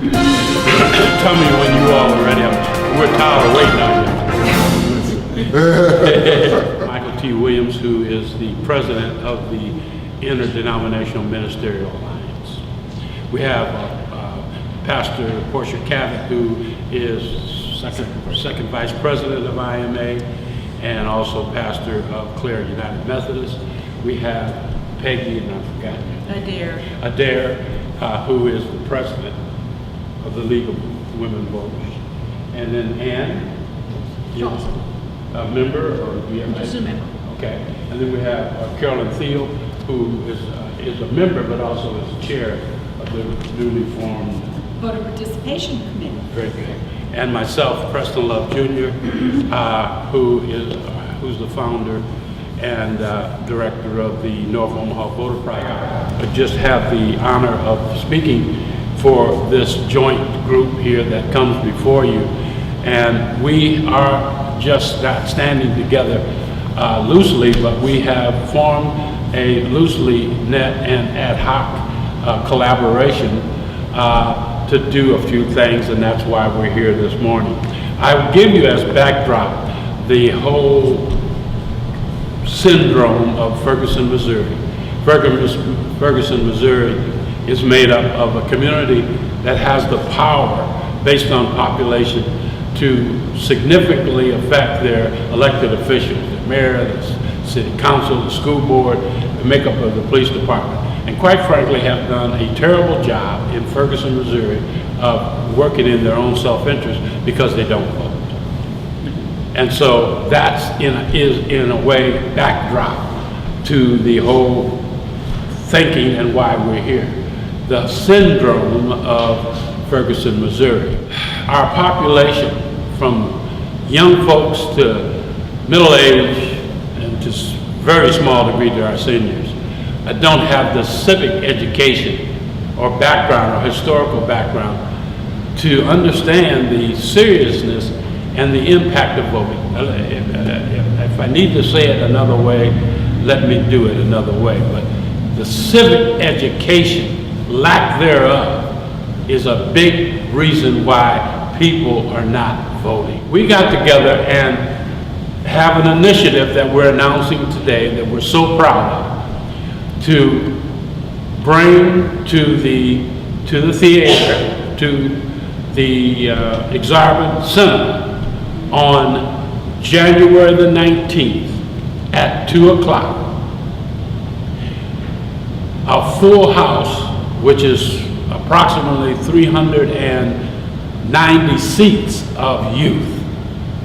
Tell me when you all are ready. We're tired of waiting on you. Michael T.Williams, who is the president of the Interdenominational Ministerial Alliance. We have Pastor Portia Cavett, who is second vice president of IMA, and also pastor of Clare United Methodist. We have Peggy, and I forgot. Adair, who is the president of the League of Women Voters. And then Ann, a member, or do you have just a member? Okay. And then we have Carolyn Thiel, who is a member, but also is chair of the newly formed Voter Participation Committee. Very good. And myself, Preston Love Jr., who's the founder and director of the North Omaha Voter Project. I just have the honor of speaking for this joint group here that comes before you. And we are just not standing together loosely, but we have formed a loosely knit and ad hoc collaboration to do a few things, and that's why we're here this morning. I will give you as backdrop the whole syndrome of Ferguson, Missouri. Ferguson, Missouri is made up of a community that has the power, based on population, to significantly affect their elected officials, the mayor, the city council, the school board, the makeup of the police department. And quite frankly have done a terrible job in Ferguson, Missouri of working in their own self-interest because they don't vote. And so that's is in a way backdrop to the whole thinking and why we're here. The syndrome of Ferguson, Missouri. Our population, from young folks to middle age and to very small degree to our seniors, don't have the civic education or background or historical background to understand the seriousness and the impact of voting. If I need to say it another way, let me do it another way. But the civic education, lack thereof, is a big reason why people are not voting. We got together and have an initiative that we're announcing today that we're so proud of, to bring to the theater, to the Exarban Cinema on January the 19th at 2 o'clock. A full house, which is approximately 390 seats of youth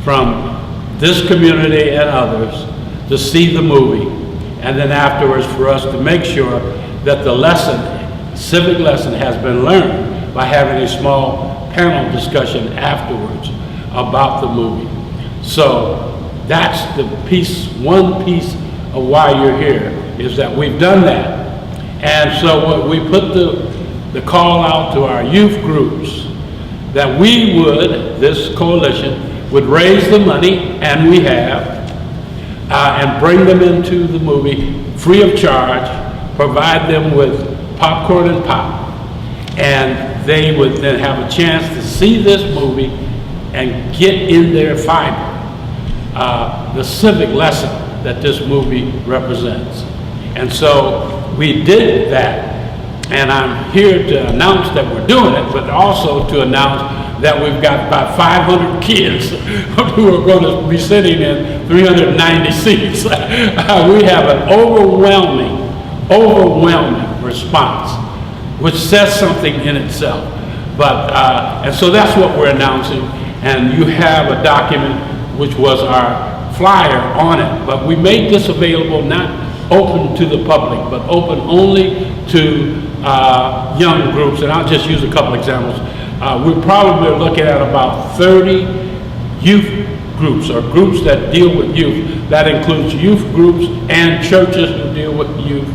from this community and others to see the movie. And then afterwards for us to make sure that the civic lesson has been learned by having a small panel discussion afterwards about the movie. So that's one piece of why you're here, is that we've done that. And so we put the call out to our youth groups that we would, this coalition, would raise the money, and we have, and bring them into the movie free of charge, provide them with popcorn and pop, and they would then have a chance to see this movie and get in their fiber the civic lesson that this movie represents. And so we did that, and I'm here to announce that we're doing it, but also to announce that we've got about 500 kids who are going to be sitting in 390 seats. We have an overwhelming response, which says something in itself. But, and so that's what we're announcing, and you have a document which was our flyer on it, but we made this available, not open to the public, but open only to young groups, and I'll just use a couple examples. We're probably looking at about 30 youth groups, or groups that deal with youth. That includes youth groups and churches who deal with youth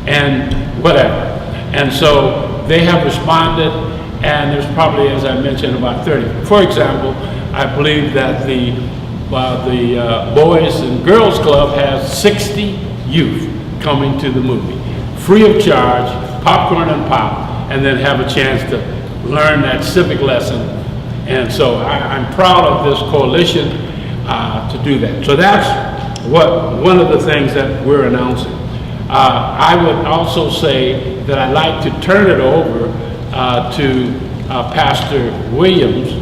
and whatever. And so they have responded, and there's probably, as I mentioned, about 30. For example, I believe that the Boys and Girls Club has 60 youth coming to the movie, free of charge, popcorn and pop, and then have a chance to learn that civic lesson. And so I'm proud of this coalition to do that. So that's one of the things that we're announcing. I would also say that I'd like to turn it over to Pastor Williams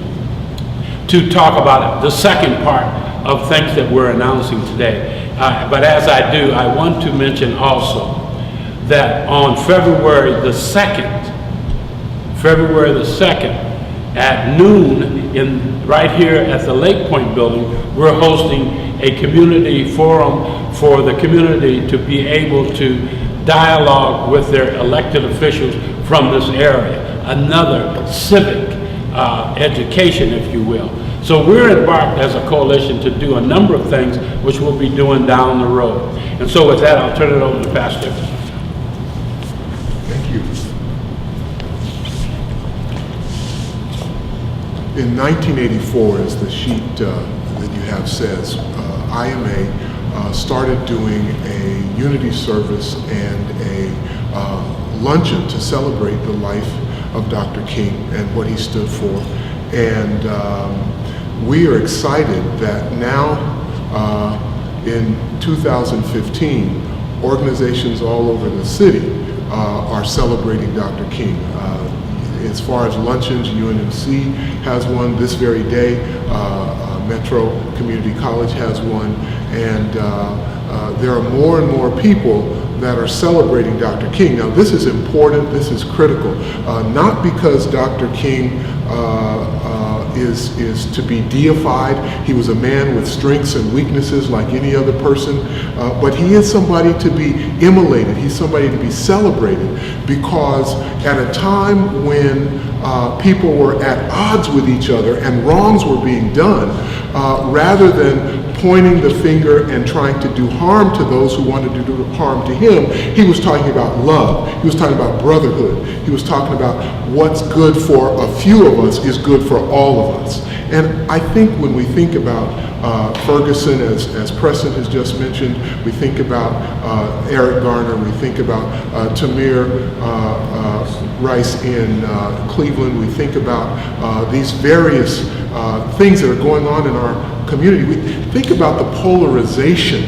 to talk about the second part of things that we're announcing today. But as I do, I want to mention also that on February the 2nd at noon right here at the Lake Point building, we're hosting a community forum for the community to be able to dialogue with their elected officials from this area. Another civic education, if you will. So we're embarked as a coalition to do a number of things which we'll be doing down the road. And so with that, I'll turn it over to Pastor. Thank you. In 1984, as the sheet that you have says, IMA started doing a unity service and a luncheon to celebrate the life of Dr. King and what he stood for. And we are excited that now in 2015, organizations all over the city are celebrating Dr. King. As far as luncheons, UNMC has one this very day. Metro Community College has one. And there are more and more people that are celebrating Dr. King. Now, this is important, this is critical, not because Dr. King is to be deified. He was a man with strengths and weaknesses like any other person, but he is somebody to be immolated. He's somebody to be celebrated because at a time when people were at odds with each other and wrongs were being done, rather than pointing the finger and trying to do harm to those who wanted to do harm to him, he was talking about love. He was talking about brotherhood. He was talking about what's good for a few of us is good for all of us. And I think when we think about Ferguson, as Preston has just mentioned, we think about Eric Garner, we think about Tamir Rice in Cleveland, we think about these various things that are going on in our community. We think about the polarization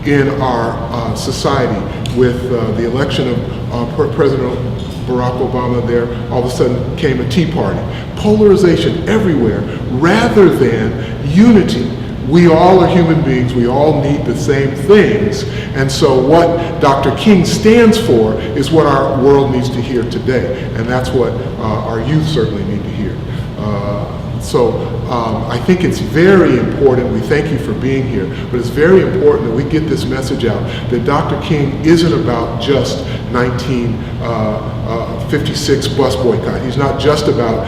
in our society with the election of President Barack Obama. There all of a sudden came a Tea Party. Polarization everywhere rather than unity. We all are human beings. We all need the same things. And so what Dr. King stands for is what our world needs to hear today. And that's what our youth certainly need to hear. So I think it's very important, we thank you for being here, but it's very important that we get this message out that Dr. King isn't about just 1956 bus boycott. He's not just about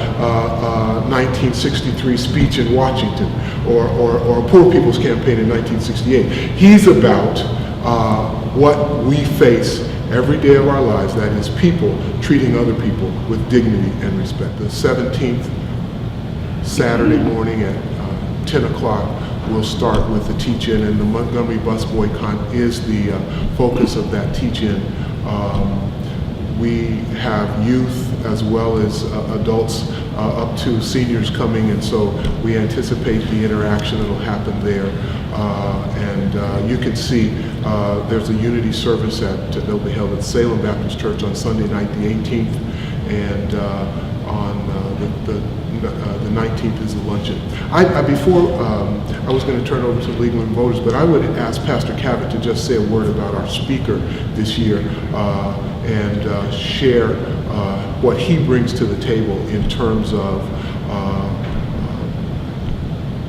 1963 speech in Washington or Poor People's Campaign in 1968. He's about what we face every day of our lives, that is people treating other people with dignity and respect. The 17th Saturday morning at 10 o'clock, we'll start with the teach-in, and the Montgomery bus boycott is the focus of that teach-in. We have youth as well as adults up to seniors coming, and so we anticipate the interaction that will happen there. And you can see there's a unity service that will be held at Salem Baptist Church on Sunday night, the 18th, and on the 19th is the luncheon. Before I was going to turn over to legal and voters, but I would ask Pastor Cavett to just say a word about our speaker this year and share what he brings to the table in terms of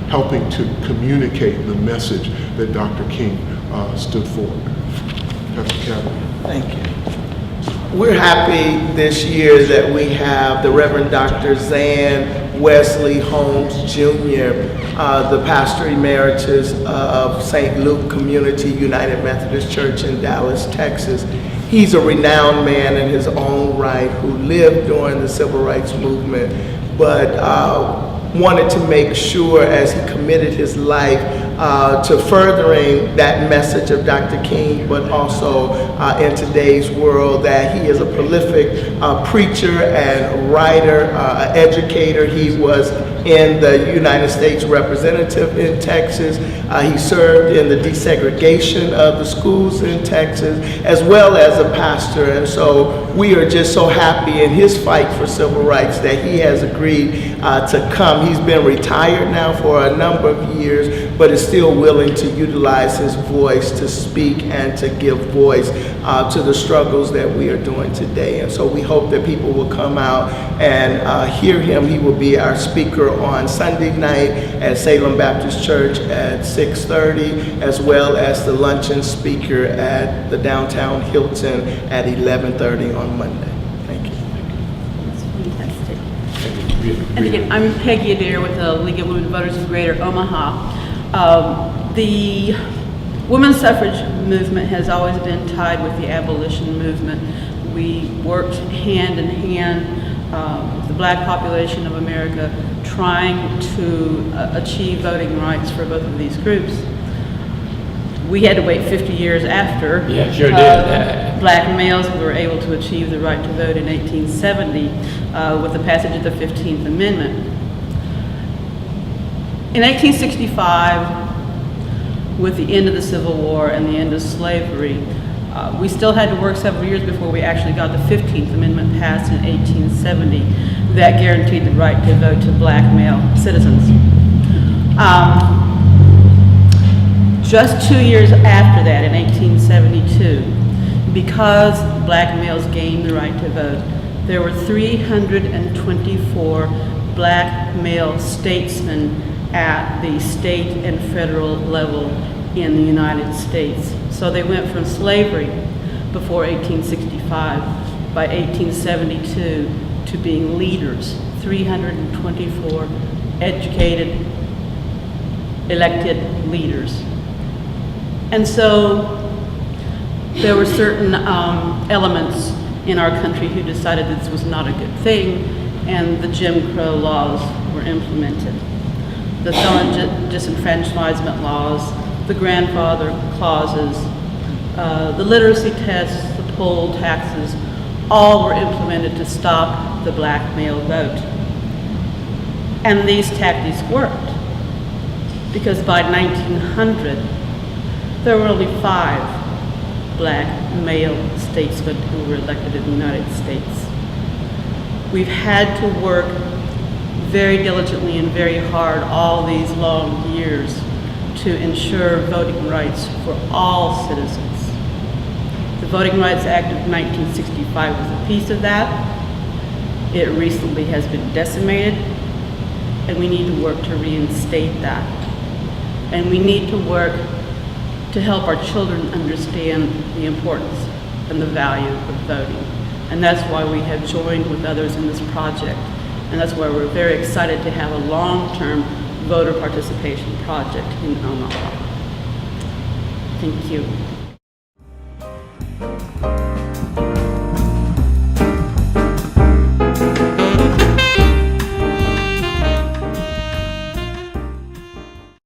helping to communicate the message that Dr. King stood for. Pastor Cavett. Thank you. We're happy this year that we have the Reverend Dr. Zan Wesley Holmes Jr., the pastor emeritus of St. Luke Community United Methodist Church in Dallas, Texas. He's a renowned man in his own right who lived during the Civil Rights Movement, but wanted to make sure as he committed his life to furthering that message of Dr. King, but also in today's world that he is a prolific preacher and writer, educator. He was in the United States representative in Texas. He served in the desegregation of the schools in Texas, as well as a pastor. And so we are just so happy in his fight for civil rights that he has agreed to come. He's been retired now for a number of years, but is still willing to utilize his voice to speak and to give voice to the struggles that we are doing today. And so we hope that people will come out and hear him. He will be our speaker on Sunday night at Salem Baptist Church at 6:30, as well as the luncheon speaker at the downtown Hilton at 11:30 on Monday. Thank you. That's fantastic. And again, I'm Peggy Adair with the League of Women Voters of Greater Omaha. The women's suffrage movement has always been tied with the abolition movement. We worked hand in hand with the black population of America trying to achieve voting rights for both of these groups. We had to wait 50 years after Yeah, sure did. black males were able to achieve the right to vote in 1870 with the passage of the 15th Amendment. In 1865, with the end of the Civil War and the end of slavery, we still had to work several years before we actually got the 15th Amendment passed in 1870 that guaranteed the right to vote to black male citizens. Just 2 years after that, in 1872, because black males gained the right to vote, there were 324 black male statesmen at the state and federal level in the United States. So they went from slavery before 1865, by 1872, to being leaders, 324 educated, elected leaders. And so there were certain elements in our country who decided this was not a good thing, and the Jim Crow laws were implemented. The felon disenfranchisement laws, the grandfather clauses, the literacy tests, the poll taxes, all were implemented to stop the black male vote. And these tactics worked, because by 1900, there were only 5 black male statesmen who were elected in the United States. We've had to work very diligently and very hard all these long years to ensure voting rights for all citizens. The Voting Rights Act of 1965 was a piece of that. It recently has been decimated, and we need to work to reinstate that. And we need to work to help our children understand the importance and the value of voting. And that's why we have joined with others in this project. And that's why we're very excited to have a long-term voter participation project in Omaha. Thank you.